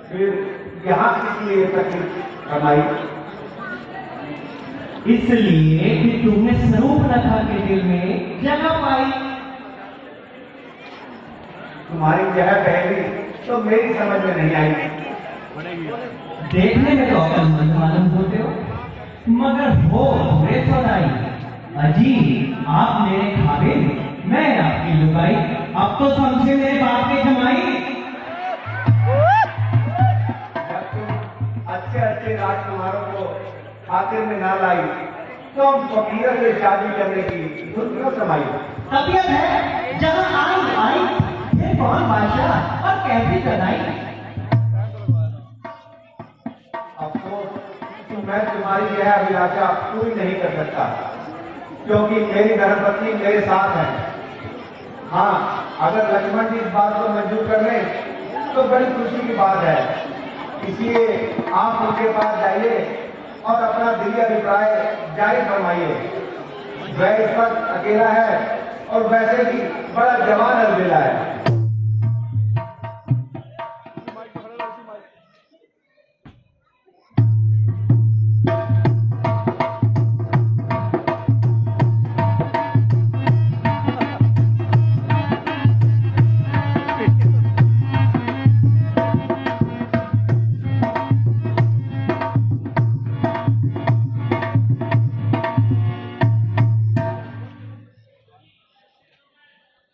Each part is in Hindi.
फिर यहाँ किस लिए तकलीफ कमाई? इसलिए कि तुमने शूर्पणखा के दिल में जगह पाई। तुम्हारी जगह पहली तो मेरी समझ में नहीं आई। देखने में तो अक्लमंद मालूम होते हो, मगर हो वे सौदाई। अजी आप मेरे खाबे, मैं आपकी लुगाई। अब तो समझे मेरे बाप के जमाई। जब तुम अच्छे अच्छे राजकुमारों को खातिर में ना लाई तो हम फकीर से शादी करने की धुन क्यों समाई? तबीयत है जहाँ आई फिर कौन बादशाह और कैसी सदाई। अफसोस कि मैं तुम्हारी यह अभिलाषा पूरी नहीं कर सकता, क्योंकि मेरी धर्मपत्नी मेरे साथ है। हाँ, अगर लक्ष्मण जी इस बात को मंजूर कर लें तो बड़ी खुशी की बात है। इसलिए आप उनके पास जाइए और अपना दिली अभिप्राय जारी फरमाइए। वह इस वक्त अकेला है और वैसे भी बड़ा जवान अलबेला है।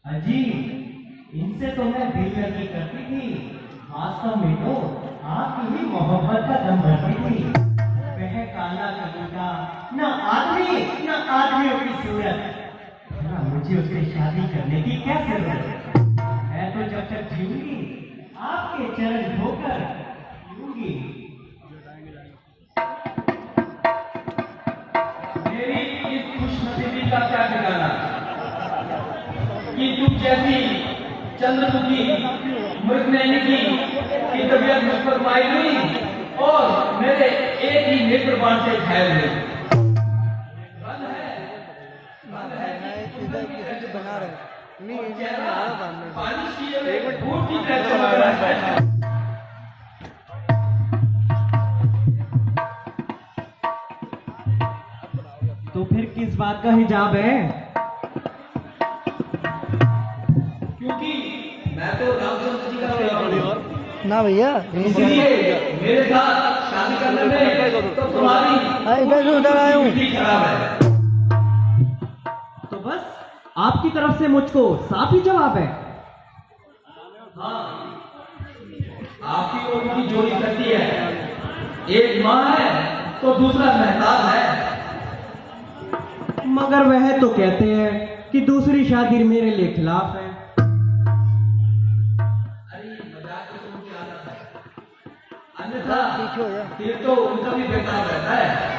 अजी इनसे तो मैं दिल लगी करती थी, वास्तव में तो आपकी ही मोहब्बत का दम भरती थी। वह काला कबूका, न आदमी न आदमियों की सूरत। ना मुझे उससे शादी करने की क्या जरूरत है? तो जब तक जीऊंगी आपके चरण धोकर जीऊंगी। मेरी इस खुशनसीबी का क्या ठिकाना कि तुम जैसी चंद्रमुखी मृगनयनी की तबीयत मुझ पर माई हुई और मेरे एक ही नेत्र बाण से घायल हुई। बना रहे बारिश की धूप की तरह चमक रहा है। तो फिर किस बात का हिजाब है? क्योंकि मैं तो रामचंद्र जी का बेटा हूं। ना भैया, इसलिए मेरे साथ शादी करने में तो तुम्हारी इधर से उधर आया हूँ। बुद्धि खराब है। तो बस आपकी तरफ से मुझको साफ ही जवाब है। हाँ, आपकी और उनकी जोड़ी करती है। एक माँ है तो दूसरा मेहताब है। मगर वह तो कहते हैं कि दूसरी शादी मेरे लिए खिलाफ है। अरे मजाक तो उनकी आदत है, अन्यथा पीछे हो जा। फिर तो उनका भी बेकार रहता है।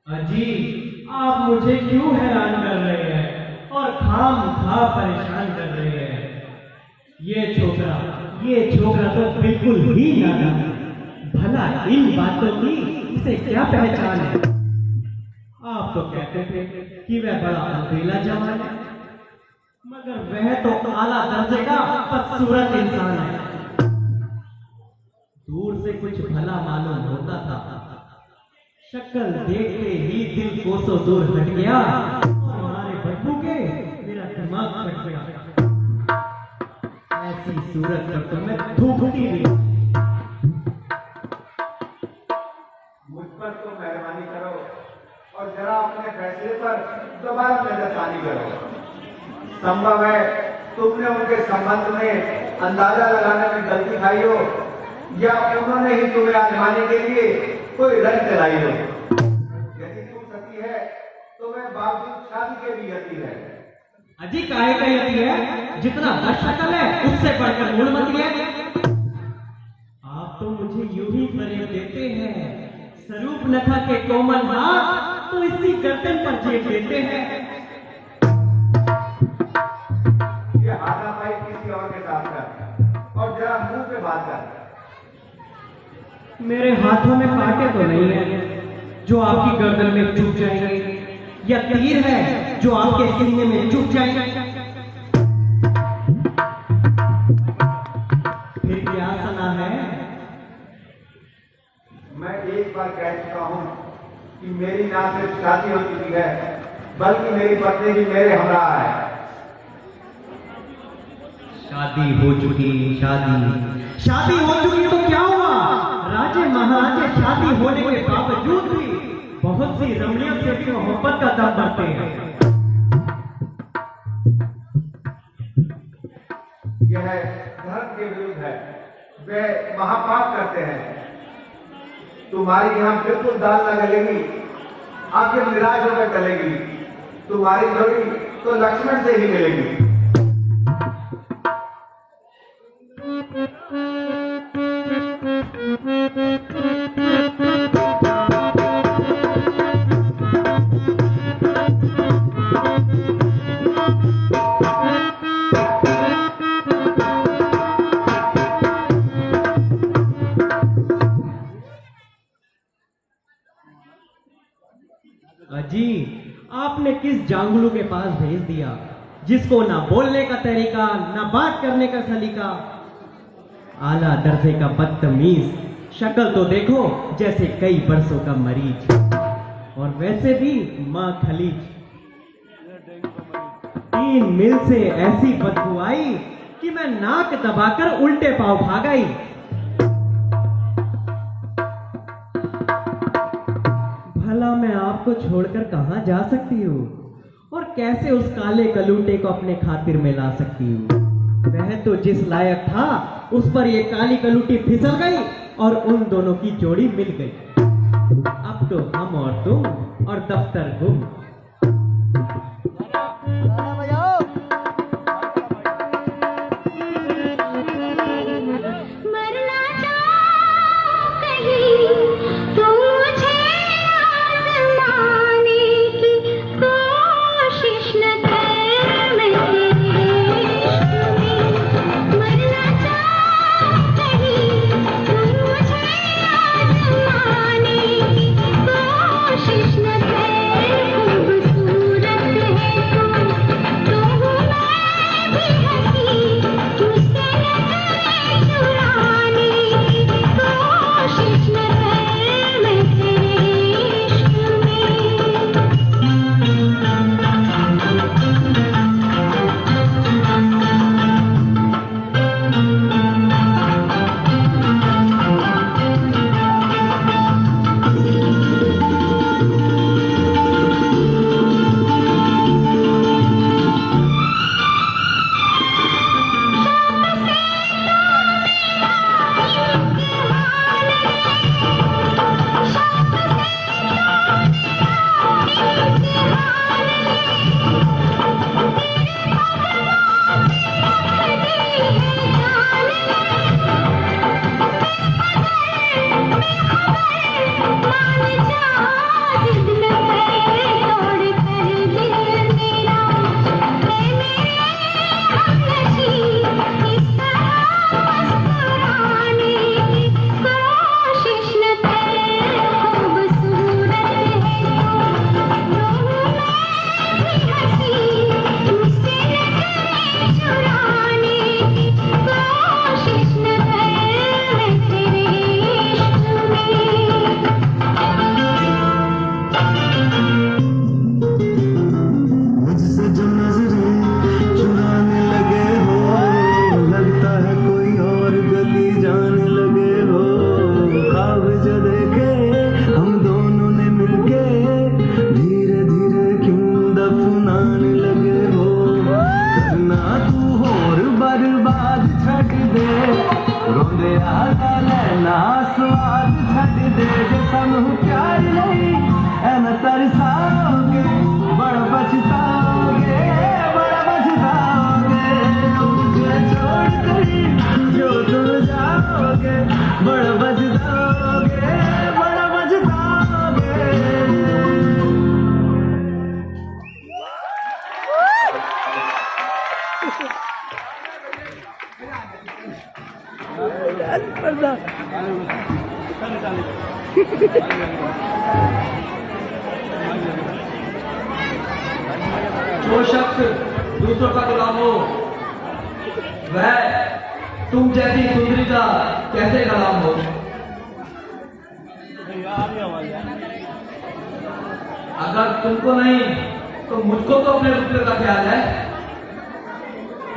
अजी आप मुझे क्यों हैरान कर रहे हैं और खामखा परेशान कर रहे हैं? ये छोकरा तो बिल्कुल ही नादान है। भला इन बातों की इसे क्या पहचान है? आप तो कहते थे कि वह बड़ा अलबेला जवान है, मगर वह तो आला दर्जे का बदसूरत इंसान है। दूर से कुछ भला मालूम होता था, शक्ल देखते ही दिल कोसों दूर हट गया और हमारे बदबू के मेरा दिमाग फट गया। ऐसी सूरत पर तो मैं थूकती भी। मुझ पर तो मेहरबानी करो और जरा अपने फैसले पर दोबारा नजरसानी करो। संभव है तुमने उनके संबंध में अंदाजा लगाने में गलती खाई हो, या उन्होंने ही तुम्हें आजमाने के लिए कोई रंग चलाई हो। यदि तुम सती है तो वह बावजूद शादी के भी यती है। अजी काहे का यती है? जितना बद शक्ल है उससे बढ़कर मूलमती है। आप तो मुझे यूं ही फरेब देते हैं। शूर्पणखा के कोमल हाथ आप तो इसी गर्दन पर जेब देते हैं। ये हाथापाई किसी और के साथ कर और जरा मुंह पे बात कर। मेरे हाथों में कांटे तो नहीं है जो आपकी गर्दन में चुभ जाएंगे, या तीर है जो आपके सीने में चुभ जाएंगे। फिर क्या सलाह है? मैं एक बार कह चुका हूं कि मेरी ना सिर्फ शादी हो चुकी है बल्कि मेरी पत्नी भी मेरे हमरा है। शादी हो चुकी, शादी हो चुकी तो क्या हुआ? राजे महाराजे शादी होने के बावजूद भी बहुत सी रमणियों से भी मोहब्बत का दाम बढ़ते हैं। यह धर्म के विरुद्ध है, वे महापाप करते हैं। तुम्हारी यहां बिल्कुल दाल न गलेगी, आखिर निराश होकर चलेगी। तुम्हारी जोड़ी तो लक्ष्मण से ही मिलेगी। अजी, आपने किस जांगलू के पास भेज दिया जिसको ना बोलने का तरीका, ना बात करने का सलीका, आला दर्जे का बदतमीज, शक्ल तो देखो जैसे कई बरसों का मरीज, और वैसे भी माँ खलीज। 3 मील से ऐसी बदबू आई कि मैं नाक दबाकर उल्टे पांव भाग आई। भला मैं आपको छोड़कर कहां जा सकती हूँ, और कैसे उस काले कलूटे को अपने खातिर में ला सकती हूँ? वह तो जिस लायक था उस पर ये काली कलूटी फिसल गई और उन दोनों की जोड़ी मिल गई। अब तो हम और तुम और दफ्तर गुम। मरना चाहो कहीं तो मुझे आजमाने की कोशिश न कर मेरे इश्क में। मरना चाहो कहीं तो मुझे आजमाने की कोशिश न कर जो शख्स दूसरों का गुलाम हो वह तुम जैसी सुंदरी का कैसे गुलाम हो? अगर तुमको नहीं तो मुझको तो अपने रुतबे का ख्याल है,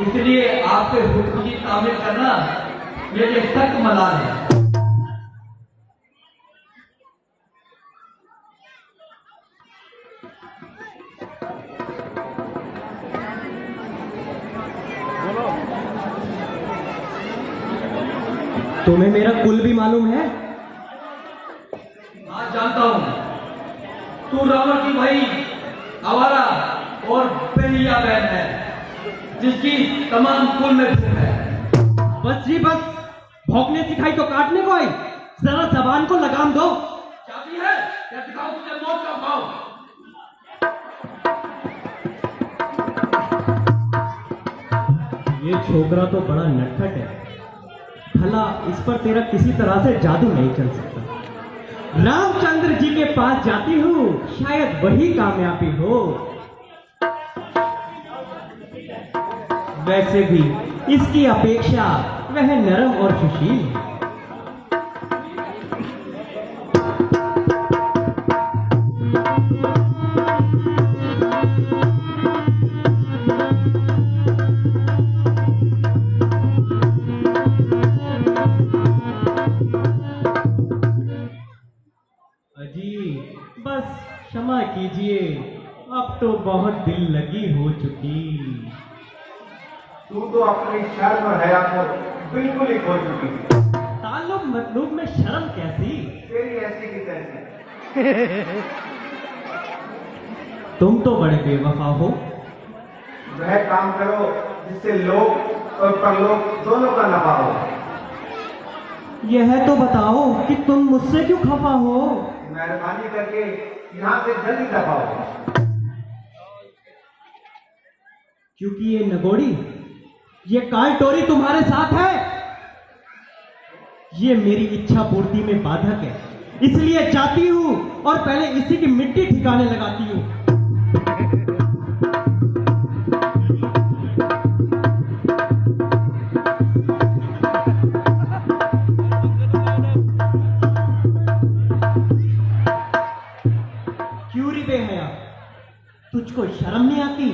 इसलिए आपके हुक्म की तामील करना मेरे सख्त मलाल है। तुम्हें मेरा कुल भी मालूम है? आज जानता हूं तू रावण की भाई आवारा और बेहिया बहन है, जिसकी तमाम कुल में भूख है। बस जी बस, भौंकने सिखाई तो काटने को आई। जरा जबान को लगाम दो। चाहती है या दिखाओ तुझे मौत का भाव? ये छोकरा तो बड़ा नटखट है, भला इस पर तेरा किसी तरह से जादू नहीं चल सकता। रामचंद्र जी के पास जाती हूँ, शायद वही कामयाबी हो। वैसे भी इसकी अपेक्षा वह नरम और सुशील है। बस क्षमा कीजिए, अब तो बहुत दिल लगी हो चुकी। तू तो अपनी शर्म और हया को बिल्कुल ही खो चुकी थी। ताल्लुक मतलूब में शर्म कैसी? तेरी ऐसी की तैसी। तुम तो बड़े बेवफा हो। वह काम करो जिससे लोग और परलोक दोनों का नफा हो। यह तो बताओ कि तुम मुझसे क्यों खफा हो? मेहरबानी करके यहाँ से जल्दी दफा हो। क्योंकि ये नगोड़ी, ये काल टोरी तुम्हारे साथ है। ये मेरी इच्छा पूर्ति में बाधक है, इसलिए जाती हूं और पहले इसी की मिट्टी ठिकाने लगाती हूं। क्यों रे बेहया, तुझको शर्म नहीं आती?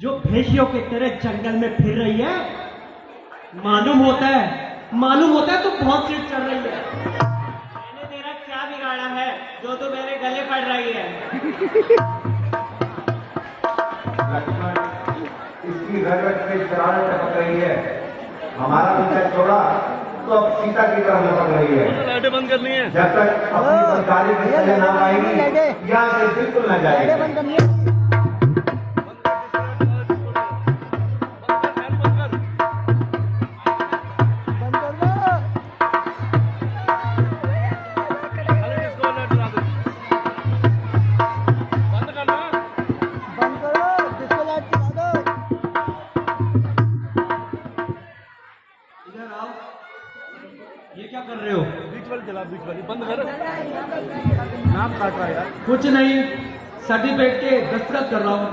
जो भेषियों के तरह जंगल में फिर रही है, मालूम होता है तो बहुत सीट चढ़ रही है। मैंने तेरा क्या बिगाड़ा है जो तो मेरे गले पड़ रही है? लक्ष्मण, इसकी रगत में शरारत टपक रही है। हमारा पीछा छोड़ा तो अब सीता की तरफ लपक रही है। लाइटें बंद करनी है। जब तक अपनी सरकारी की सजा ना पाएगी, यहाँ से बिल्कुल न जाएगी। ये क्या कर रहे हो? बीच वाली बंद कर। नाम काट रहा है यार। कुछ नहीं, सर्टिफिकेट के दस्तखत कर रहा हूँ।